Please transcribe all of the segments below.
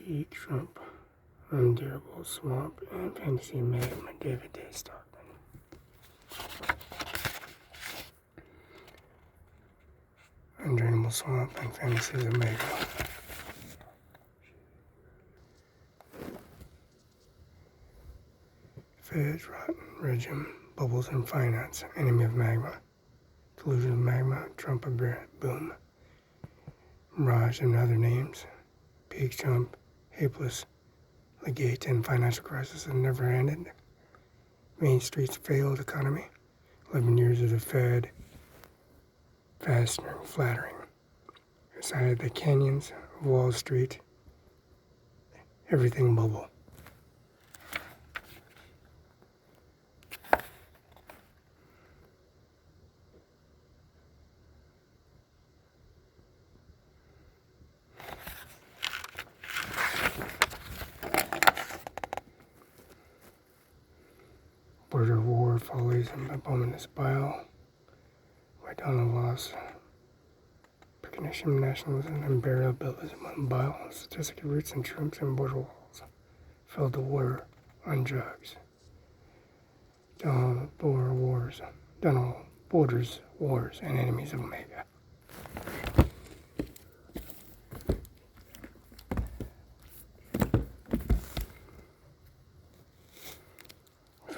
Peak, Trump, Unbearable Swamp, and Fantasy Magma, David Day Stockman. Undrainable Swamp and Fantasies of Magma. Feds, Rotten, Regime, Bubbles and Finance, Enemy of Magma. Delusion of Magma, Trump of Boom. Mirage and Other Names. Peak, Trump, Hapeless, Legate, and Financial Crisis that never ended. Main Street's Failed Economy. 11 Years of the Fed. Fastening, Flattering. Inside the Canyons of Wall Street. Everything Bubble. Border War, Follies, and Abominous Bile by Donald Loss. Recognition, Nationalism, and Burialism on Bile, Statistical Roots and Troops and Border Walls. Failed the War on Drugs. Donald Borders, Wars, and Enemies of Omega.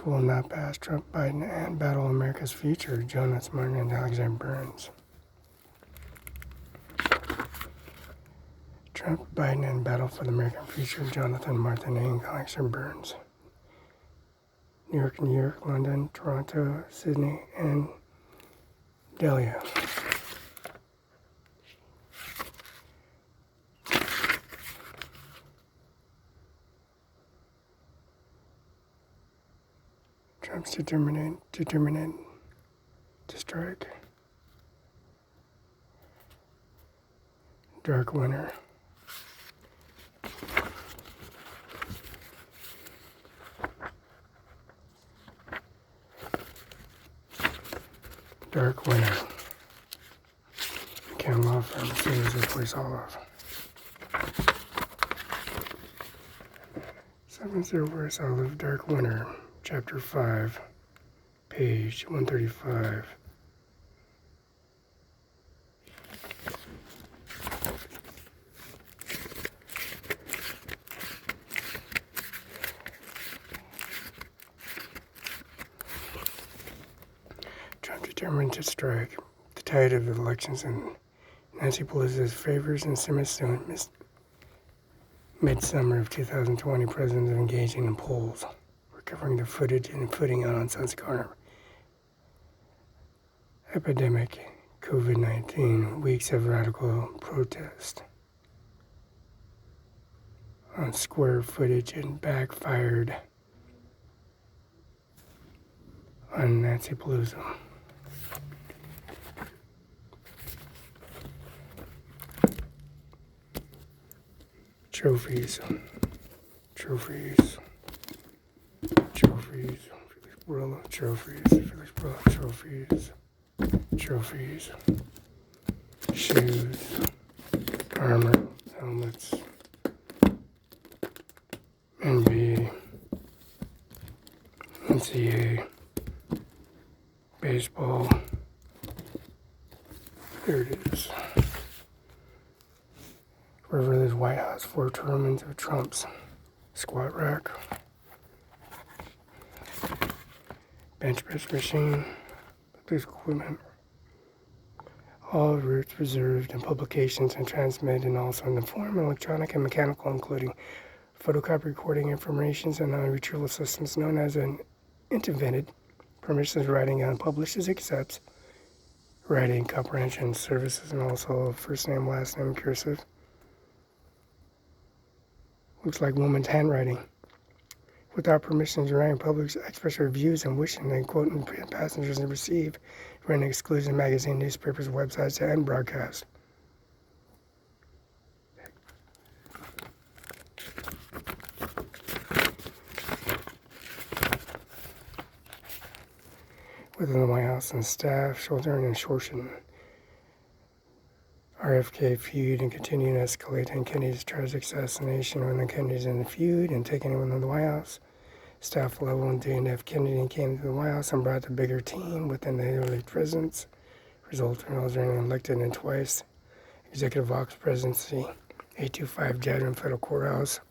Will not pass Trump, Biden, and Battle America's Future, Jonas Martin and Alexander Burns. Trump, Biden, and Battle for the American Future, Jonathan Martin and Alexander Burns. New York, London, Toronto, Sydney, and Delia. Trump's determined to strike. Dark Winter. Dark Winter. Can't law firm series of police all off. 7-0 verse Olive, Dark Winter. Chapter 5, page 135. Trump determined to strike. The tide of the elections in Nancy Pelosi's favors and midsummer of 2020, presidents are engaging in polls. Covering the footage and putting out on Sun's Corner. Epidemic, COVID-19, weeks of radical protest. On square footage and backfired on Nancy Pelosi. Trophies. Barela, trophies, shoes, armor, helmets, NBA, NCAA, baseball. There it is. Beverly White House, 4 tournaments of Trump's squat rack. Bench press machine, police equipment, all routes reserved in publications and transmitted, and also in the form of electronic and mechanical, including photocopy recording informations and non-retrieval systems known as an invented permissions writing unpublished as accepts writing comprehension services, and also first name, last name, cursive. Looks like woman's handwriting. Without permission to write in public, express reviews and wishing and quoting passengers and receive written exclusion magazine, newspapers, websites, and broadcast. Within the White House and staff, sheltering and extortion RFK feud and continuing to escalate, and Kennedy's tragic assassination when the Kennedys in the feud and taking anyone in the White House. Staff level and DNF Kennedy came to the White House and brought the bigger team within the early presidents, resulting in being elected in twice. Executive Office Presidency, 825 Jadwin Federal Courthouse,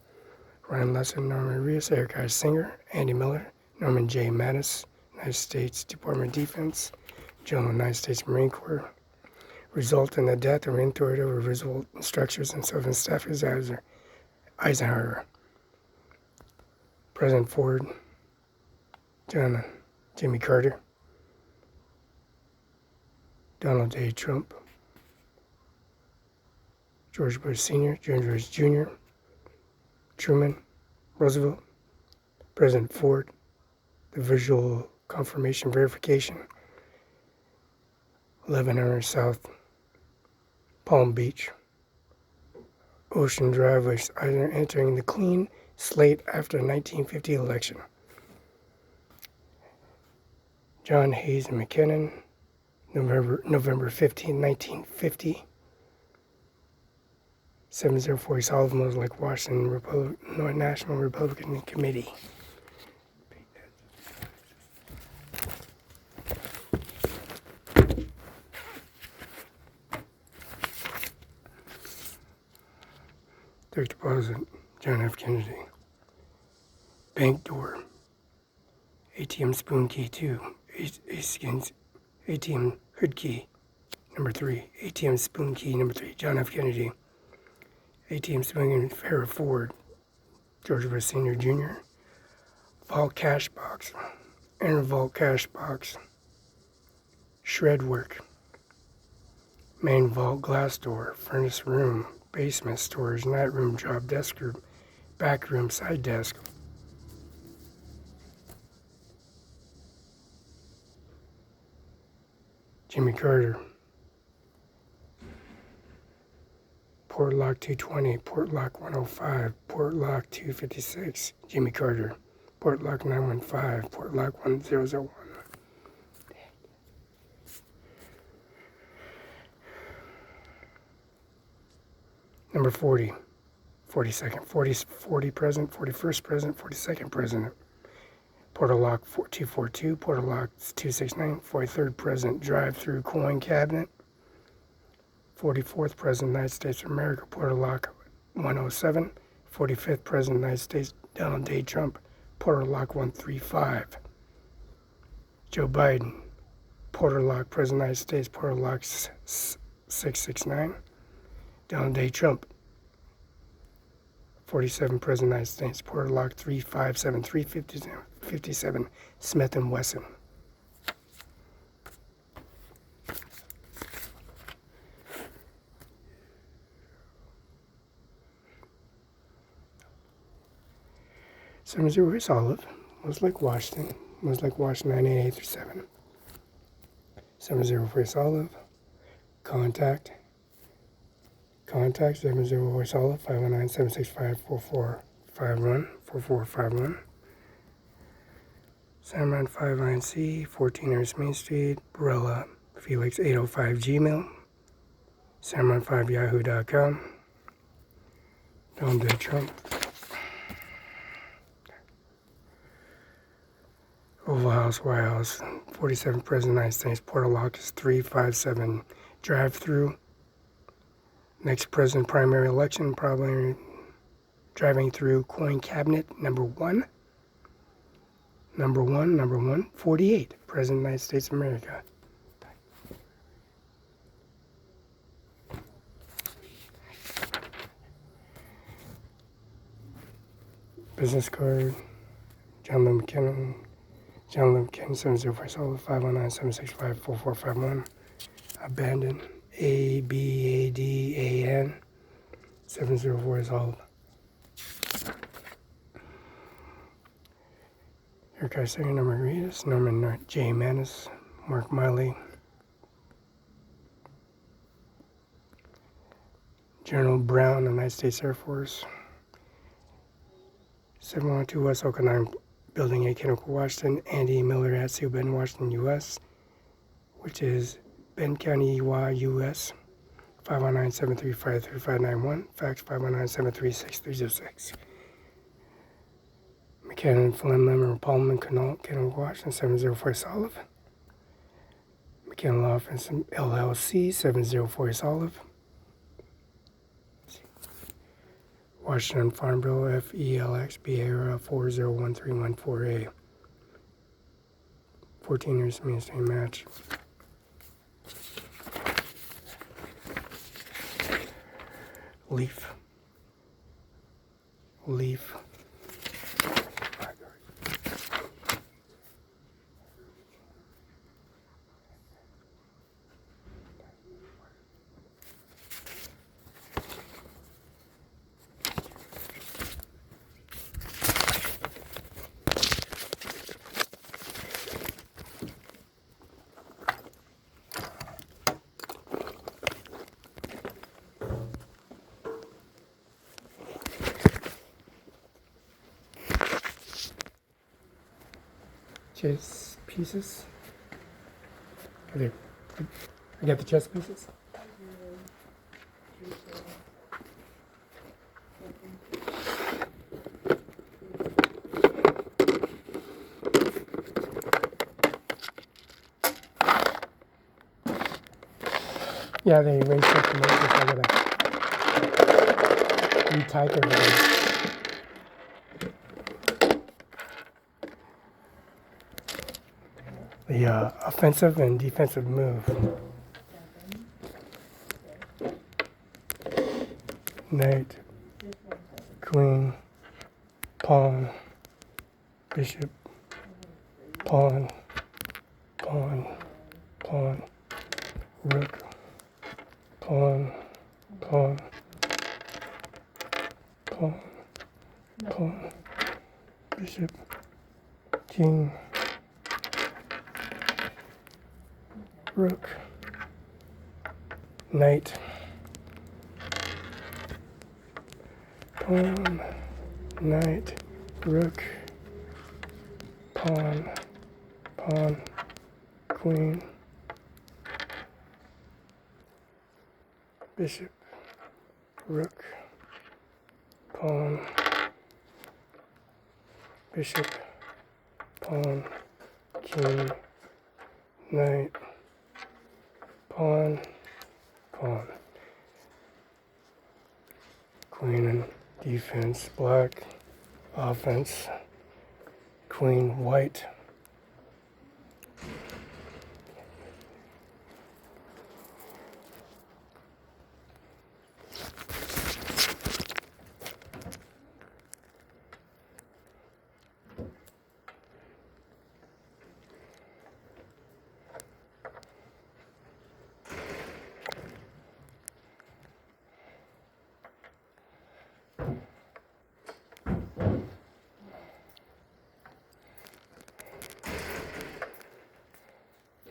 Ryan Lesson, Norman Reese, Eric I. Singer, Andy Miller, Norman J. Mattis, United States Department of Defense, General United States Marine Corps. Result in the death or authority over visual structures and civilian staff is Eisenhower. President Ford, Jimmy Carter, Donald J. Trump, George Bush Sr., George Bush Jr., Truman, Roosevelt, President Ford, the visual confirmation verification, 1100 South Palm Beach, Ocean Drive, was entering the clean slate after the 1950 election. John Hayes and McKinnon, November 15, 1950. 704 Sullivan was like Washington National Republican Committee. Direct deposit, John F. Kennedy. Bank door, ATM spoon key 2, ATM hood key number 3, ATM spoon key number 3, John F. Kennedy. ATM spoon and Farrah Ford, George Bush Sr. Jr. Vault cash box, inner vault cash box, shred work, main vault glass door, furnace room, basement storage, night room, job desk room, back room, side desk. Jimmy Carter. Port Lock 220, Port Lock 105, Port Lock 256, Jimmy Carter. Port Lock 915, Port Lock 1001. Number 40, 42nd, 40 President, 41st President, 42nd President. Port Lock 242, Port Lock 269, 43rd President, drive-through coin cabinet. 44th President of the United States of America, Port Lock 107. 45th President of the United States, Donald J. Trump, Port Lock 135. Joe Biden, Port Lock President of the United States, Port Lock 669. Donald J. Trump, 47 President of the United States, Port Lock 357, 357, Smith & Wesson. Missouri Olive, was like Washington 98837. 70 Voice Olive, contact 70 Voice Olive, 519-765-4451. CIMARON5INC, 1400 Main Street, Barela, Felix 805 Gmail, CIMARON5yahoo.com, Donald J. Trump. Oval House, White House, 47 President of the United States, Port Lock is 357, drive-through. Next president primary election, probably driving through coin cabinet number 1. Number 48, President of the United States of America. Business card, John Lynn McKinnon, 704 Solid, 519-765-4451. Abandon, ABADAN, 704 Solid. Eric I. Singer, Norman Reese, Norman J. Mattis, Mark Miley. General Brown, United States Air Force. 712 West Oak 9, Building 8, Chemical, Washington. Andy Miller at Seal Bend, Washington, U.S., which is Bend County, U.S. 519-735-3591. Fax 519-736-306. McCann, Flynn, Lemon, Pullman, Connaught, Kennel, Washington, 704 Olive. McCann Law Office LLC, 704 Olive. Washington Farm Bill FELX Barela 401314A. 14 years mainstay match. Leaf. Chess pieces. There. I got the chess pieces. Yeah, they erased it from it. I gotta retype everything. The offensive and defensive move. Knight, queen, pawn, bishop, pawn, pawn, pawn, rook, pawn, pawn, pawn, pawn, bishop, king, rook, knight, pawn, knight, rook, pawn, pawn, queen, bishop, rook, pawn, bishop, pawn, king, knight, pawn, pawn, queen and defense, black, offense, queen, white,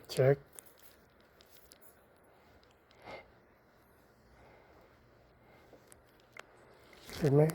check, checkmate.